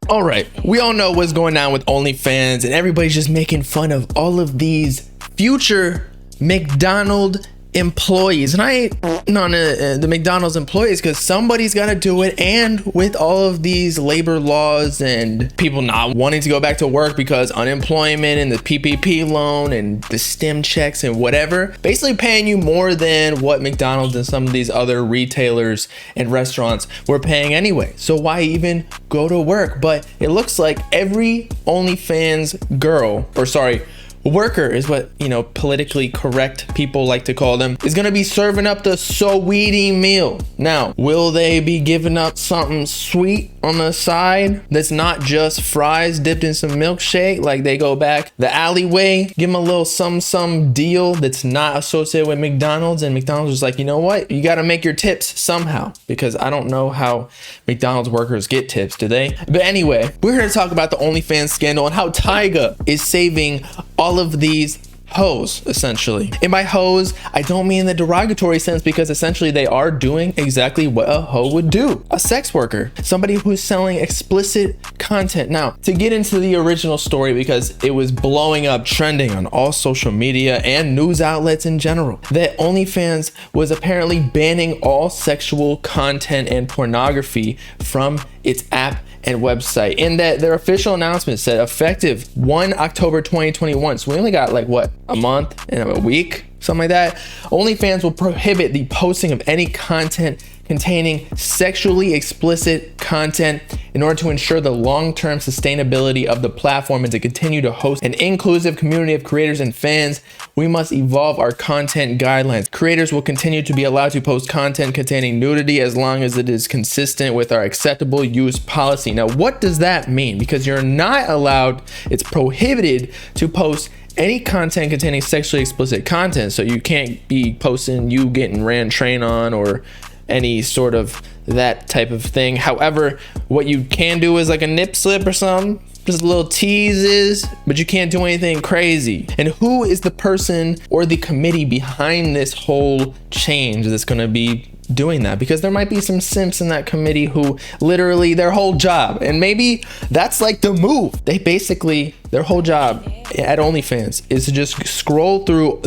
All right, we all know what's going on with OnlyFans, and everybody's just making fun of all of these future McDonald's employees. And I ain't on the McDonald's employees because somebody's got to do it. And with all of these labor laws and people not wanting to go back to work because unemployment and the PPP loan and the STEM checks and whatever, basically paying you more than what McDonald's and some of these other retailers and restaurants were paying anyway. So why even go to work? But it looks like every OnlyFans girl, or sorry, worker is what, you know, politically correct people like to call them, is gonna be serving up the sweetie meal. Now, will they be giving up something sweet on the side that's not just fries dipped in some milkshake? Like they go back the alleyway, give them a little some deal that's not associated with McDonald's, and McDonald's is like, you know what, you gotta make your tips somehow, because I don't know how McDonald's workers get tips, do they? But anyway, we're here to talk about the OnlyFans scandal and how Tyga is saving all of these hoes, essentially. And by hoes, I don't mean the derogatory sense, because essentially they are doing exactly what a hoe would do. A sex worker, somebody who's selling explicit content. Now, to get into the original story, because it was blowing up, trending on all social media and news outlets in general, that OnlyFans was apparently banning all sexual content and pornography from its app and website, and that their official announcement said effective 1 October 2021. So we only got like what, a month and a week, something like that. OnlyFans will prohibit the posting of any content containing sexually explicit content in order to ensure the long-term sustainability of the platform and to continue to host an inclusive community of creators and fans. We must evolve our content guidelines. Creators will continue to be allowed to post content containing nudity as long as it is consistent with our acceptable use policy. Now, what does that mean? Because you're not allowed, it's prohibited to post any content containing sexually explicit content. So you can't be posting you getting ran train on or any sort of that type of thing. However, what you can do is like a nip slip or something, just little teases, but you can't do anything crazy. And who is the person or the committee behind this whole change that's going to be doing that? Because there might be some simps in that committee who literally their whole job, and maybe that's like the move, they basically, their whole job at OnlyFans is to just scroll through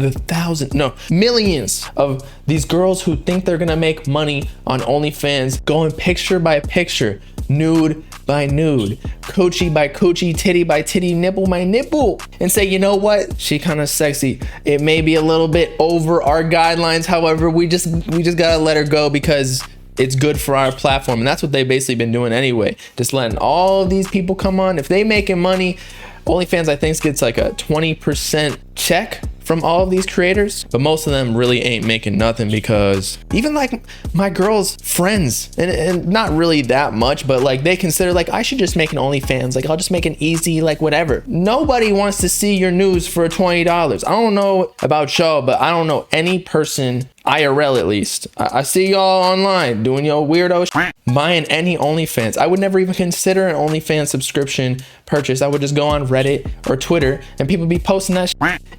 millions of these girls who think they're gonna make money on OnlyFans, going picture by picture, nude by nude, coochie by coochie, titty by titty, nipple by nipple, and say, you know what, she kind of sexy. It may be a little bit over our guidelines, however, we just gotta let her go because it's good for our platform. And that's what they've basically been doing anyway, just letting all these people come on. If they making money, OnlyFans I think gets like a 20% check from all of these creators, but most of them really ain't making nothing, because even like my girl's friends, and not really that much, but like they consider like I should just make an OnlyFans, like I'll just make an easy, like whatever. Nobody wants to see your news for $20. I don't know about y'all, but I don't know any person, IRL at least, I see y'all online doing your weirdo buying any OnlyFans. I would never even consider an OnlyFans subscription purchase. I would just go on Reddit or Twitter and people be posting that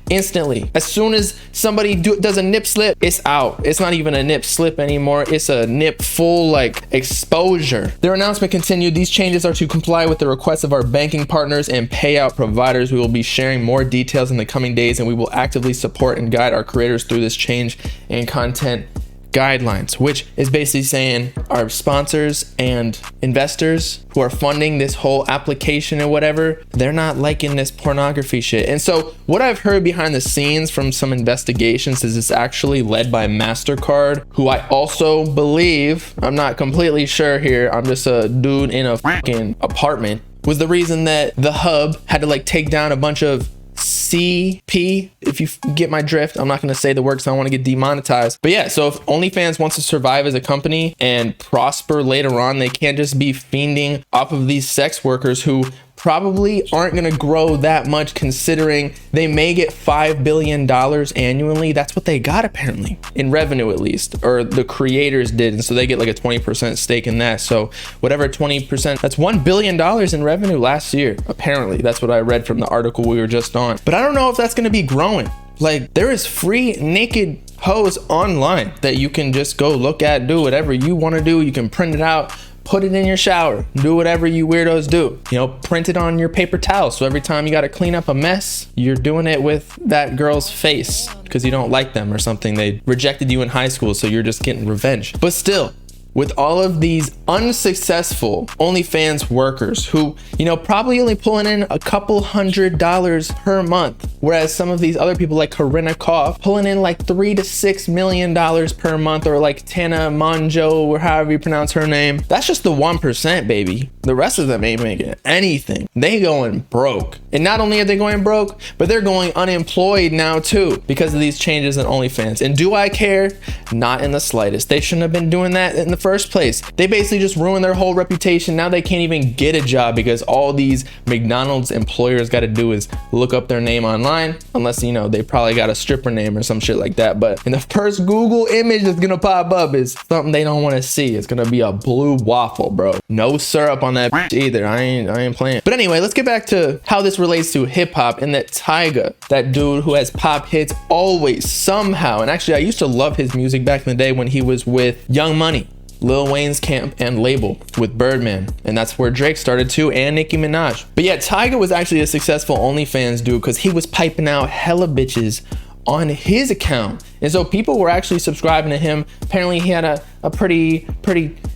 instantly. As soon as somebody does a nip slip, it's out. It's not even a nip slip anymore. It's a nip full like exposure. Their announcement continued. These changes are to comply with the requests of our banking partners and payout providers. We will be sharing more details in the coming days, and we will actively support and guide our creators through this change in content guidelines, which is basically saying our sponsors and investors who are funding this whole application and whatever, they're not liking this pornography shit. And so what I've heard behind the scenes from some investigations is it's actually led by MasterCard, who I also believe, I'm not completely sure here, I'm just a dude in a fucking apartment, was the reason that the hub had to like take down a bunch of CP, if you get my drift. I'm not going to say the word because I don't want to get demonetized. But yeah, so if OnlyFans wants to survive as a company and prosper later on, they can't just be fiending off of these sex workers who probably aren't going to grow that much, considering they may get $5 billion annually. That's what they got apparently in revenue, at least, or the creators did. And so they get like a 20% stake in that. So whatever 20%, that's $1 billion in revenue last year. Apparently that's what I read from the article we were just on. But I don't know if that's going to be growing. Like there is free naked hoes online that you can just go look at, do whatever you want to do. You can print it out, Put it in your shower. Do whatever you weirdos do. You know, print it on your paper towel. So every time you got to clean up a mess, you're doing it with that girl's face because you don't like them or something. They rejected you in high school, so you're just getting revenge. But still, with all of these unsuccessful OnlyFans workers who, you know, probably only pulling in a couple $100 per month, whereas some of these other people like Corinna Koff pulling in like $3 to $6 million per month, or like Tana Monjo, or however you pronounce her name. That's just the 1%, baby. The rest of them ain't making anything. They going broke. And not only are they going broke, but they're going unemployed now too because of these changes in OnlyFans. And do I care? Not in the slightest. They shouldn't have been doing that in the first place. They basically just ruined their whole reputation. Now they can't even get a job because all these McDonald's employers got to do is look up their name online, unless, you know, they probably got a stripper name or some shit like that. But in the first Google image that's gonna pop up is something they don't want to see. It's gonna be a blue waffle, bro. No syrup on that either. I ain't playing. But anyway, let's get back to how this relates to hip hop, and that Tyga, that dude who has pop hits always somehow. And actually, I used to love his music back in the day when he was with Young Money, Lil Wayne's camp and label with Birdman, and that's where Drake started too, and Nicki Minaj. But yeah, Tyga was actually a successful OnlyFans dude because he was piping out hella bitches on his account, and so people were actually subscribing to him. Apparently he had a pretty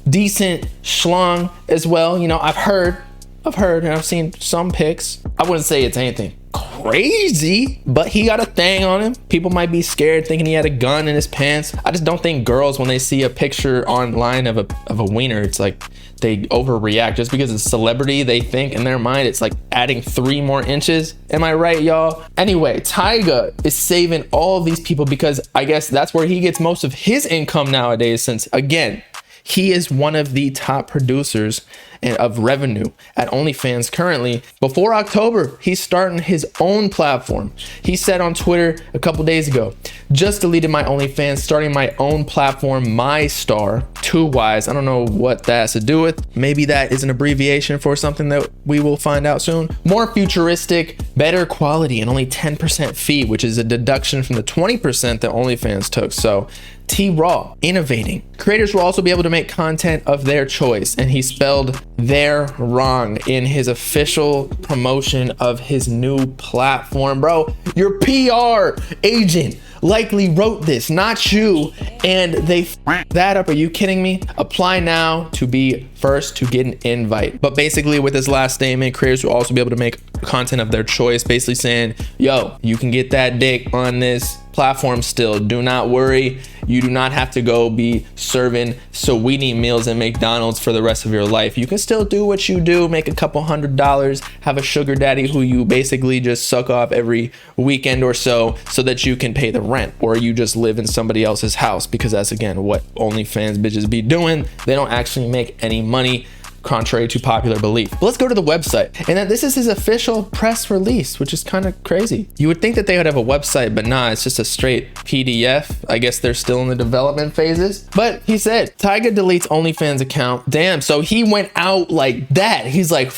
decent schlong as well. You know, I've heard and I've seen some pics. I wouldn't say it's anything crazy, but he got a thing on him. People might be scared thinking he had a gun in his pants. I just don't think girls, when they see a picture online of a wiener, it's like they overreact. Just because it's a celebrity, they think in their mind it's like adding 3 more inches. Am I right, y'all? Anyway, Tyga is saving all of these people because I guess that's where he gets most of his income nowadays, since again, he is one of the top producers of revenue at OnlyFans currently. Before October, he's starting his own platform. He said on Twitter a couple days ago, just deleted my OnlyFans, starting my own platform, My Star, 2 Ys. I don't know what that has to do with. Maybe that is an abbreviation for something that we will find out soon. More futuristic, better quality, and only 10% fee, which is a deduction from the 20% that OnlyFans took. So T-Raw, innovating. Creators will also be able to make content of their choice, and he spelled "their" wrong in his official promotion of his new platform. Bro, your PR agent likely wrote this, not you, and they f***ed that up. Are you kidding me? Apply now to be first to get an invite. But basically with this last statement, creators will also be able to make content of their choice, basically saying, yo, you can get that dick on this platform still. Do not worry. You do not have to go be serving Sweetie meals at McDonald's for the rest of your life. You can still do what you do, make a couple $100, have a sugar daddy who you basically just suck off every weekend or so that you can pay the rent, or you just live in somebody else's house, because that's again what OnlyFans bitches be doing. They don't actually make any money, contrary to popular belief. But let's go to the website, and that this is his official press release, which is kind of crazy. You would think that they would have a website, but nah, it's just a straight PDF. I guess they're still in the development phases. But he said, Tyga deletes OnlyFans account. Damn, so he went out like that. He's like,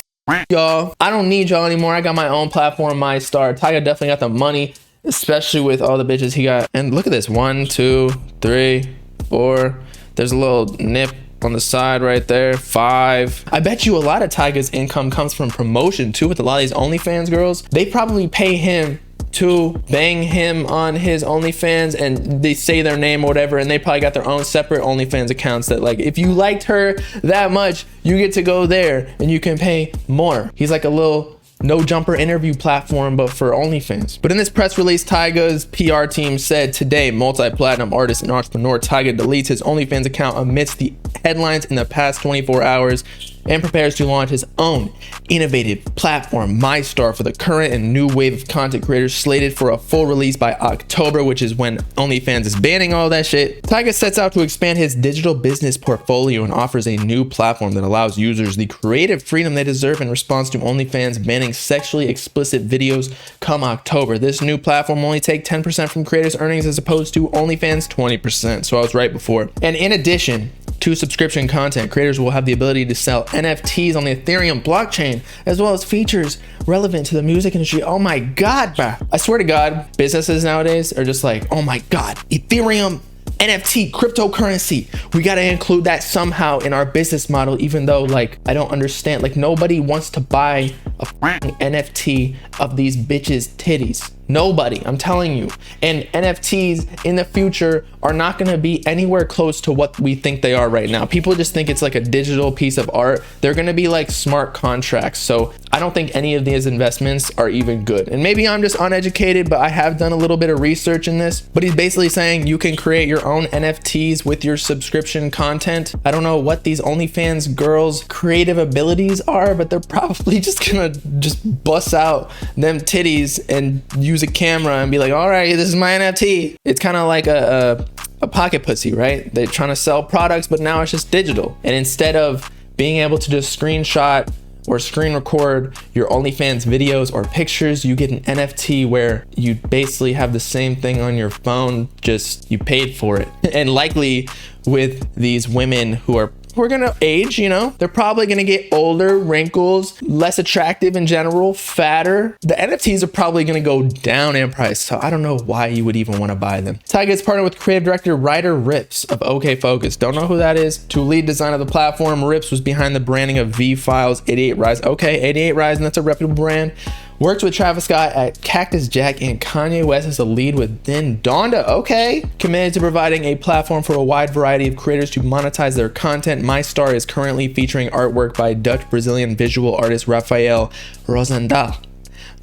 y'all, I don't need y'all anymore. I got my own platform, My Star. Tyga definitely got the money, especially with all the bitches he got. And look at this, 1, 2, 3, 4. There's a little nip on the side right there, 5. I bet you a lot of Tyga's income comes from promotion too. With a lot of these OnlyFans girls, they probably pay him to bang him on his OnlyFans, and they say their name or whatever, and they probably got their own separate OnlyFans accounts that, like, if you liked her that much, you get to go there and you can pay more. He's like a little no jumper interview platform, but for OnlyFans. But in this press release, Tyga's PR team said today, multi-platinum artist and entrepreneur Tyga deletes his OnlyFans account amidst the headlines in the past 24 hours and prepares to launch his own innovative platform, My Star, for the current and new wave of content creators, slated for a full release by October, which is when OnlyFans is banning all that shit. Tyga sets out to expand his digital business portfolio and offers a new platform that allows users the creative freedom they deserve in response to OnlyFans banning sexually explicit videos come October. This new platform will only take 10% from creators' earnings as opposed to OnlyFans' 20%. So I was right before. And in addition to subscription content, creators will have the ability to sell NFTs on the Ethereum blockchain, as well as features relevant to the music industry. Oh my God, bro. I swear to God, businesses nowadays are just like, oh my God, Ethereum NFT, cryptocurrency. We got to include that somehow in our business model, even though like I don't understand, like nobody wants to buy a NFT of these bitches' titties. Nobody, I'm telling you. And NFTs in the future are not going to be anywhere close to what we think they are right now. People just think it's like a digital piece of art. They're going to be like smart contracts. So I don't think any of these investments are even good. And maybe I'm just uneducated, but I have done a little bit of research in this. But he's basically saying you can create your own NFTs with your subscription content. I don't know what these OnlyFans girls' creative abilities are, but they're probably just gonna just bust out them titties and use a camera and be like, all right, this is my NFT. It's kind of like a pocket pussy, right? They're trying to sell products, but now it's just digital. And instead of being able to just screenshot or screen record your OnlyFans videos or pictures, you get an NFT where you basically have the same thing on your phone, just you paid for it. And likely with these women who are gonna age, you know, they're probably gonna get older, wrinkles, less attractive in general, fatter. The NFTs are probably gonna go down in price, so I don't know why you would even want to buy them. Tyga is partnered with creative director Ryder Rips of OK Focus. Don't know who that is. To lead design of the platform, Rips was behind the branding of V-Files, 88 Rise. Okay, 88 Rise, and that's a reputable brand. Worked with Travis Scott at Cactus Jack and Kanye West as a lead with Then Donda. Okay. Committed to providing a platform for a wide variety of creators to monetize their content. My Star is currently featuring artwork by Dutch-Brazilian visual artist Rafael Rosendal,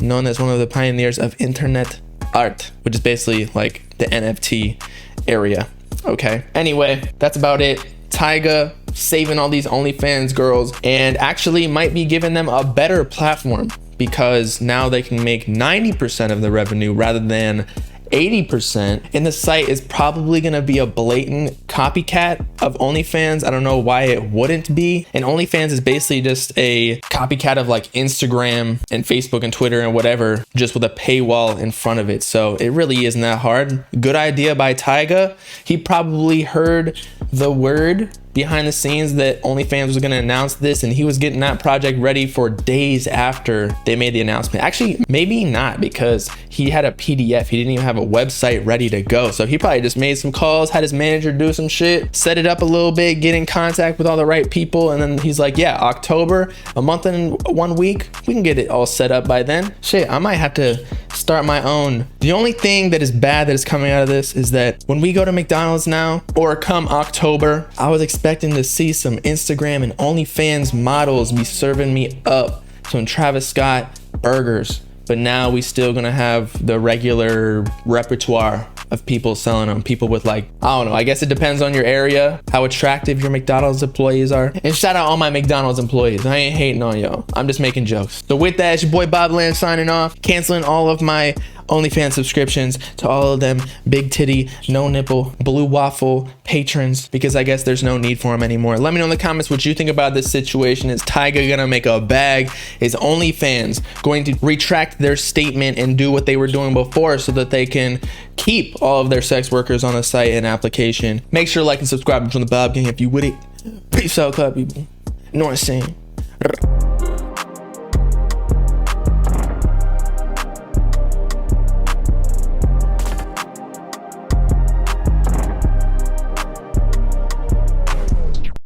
known as one of the pioneers of internet art, which is basically like the NFT area. Okay. Anyway, that's about it. Tyga saving all these OnlyFans girls and actually might be giving them a better platform, because now they can make 90% of the revenue rather than 80%. And the site is probably gonna be a blatant copycat of OnlyFans. I don't know why it wouldn't be. And OnlyFans is basically just a copycat of like Instagram and Facebook and Twitter and whatever, just with a paywall in front of it. So it really isn't that hard. Good idea by Tyga. He probably heard the word behind the scenes that OnlyFans was going to announce this, and he was getting that project ready for days after they made the announcement. Actually, maybe not, because he had a PDF. He didn't even have a website ready to go. So he probably just made some calls, had his manager do some shit, set it up a little bit, get in contact with all the right people, and then he's like, yeah, October, a month and 1 week, we can get it all set up by then. Shit, I might have to start my own. The only thing that is bad that is coming out of this is that when we go to McDonald's now, or come October, I was expecting to see some Instagram and OnlyFans models be serving me up some Travis Scott burgers, but now we still gonna have the regular repertoire of people selling them. People with like, I don't know, I guess it depends on your area, how attractive your McDonald's employees are. And shout out all my McDonald's employees. I ain't hating on y'all. I'm just making jokes. So with that, it's your boy Bobbalam signing off, canceling all of my OnlyFans subscriptions to all of them big titty, no nipple, blue waffle patrons, because I guess there's no need for them anymore. Let me know in the comments what you think about this situation. Is Tyga gonna make a bag? Is OnlyFans going to retract their statement and do what they were doing before so that they can keep all of their sex workers on the site and application? Make sure to like and subscribe from the Bob Gang if you with it. Peace out, club people. You know what I'm saying?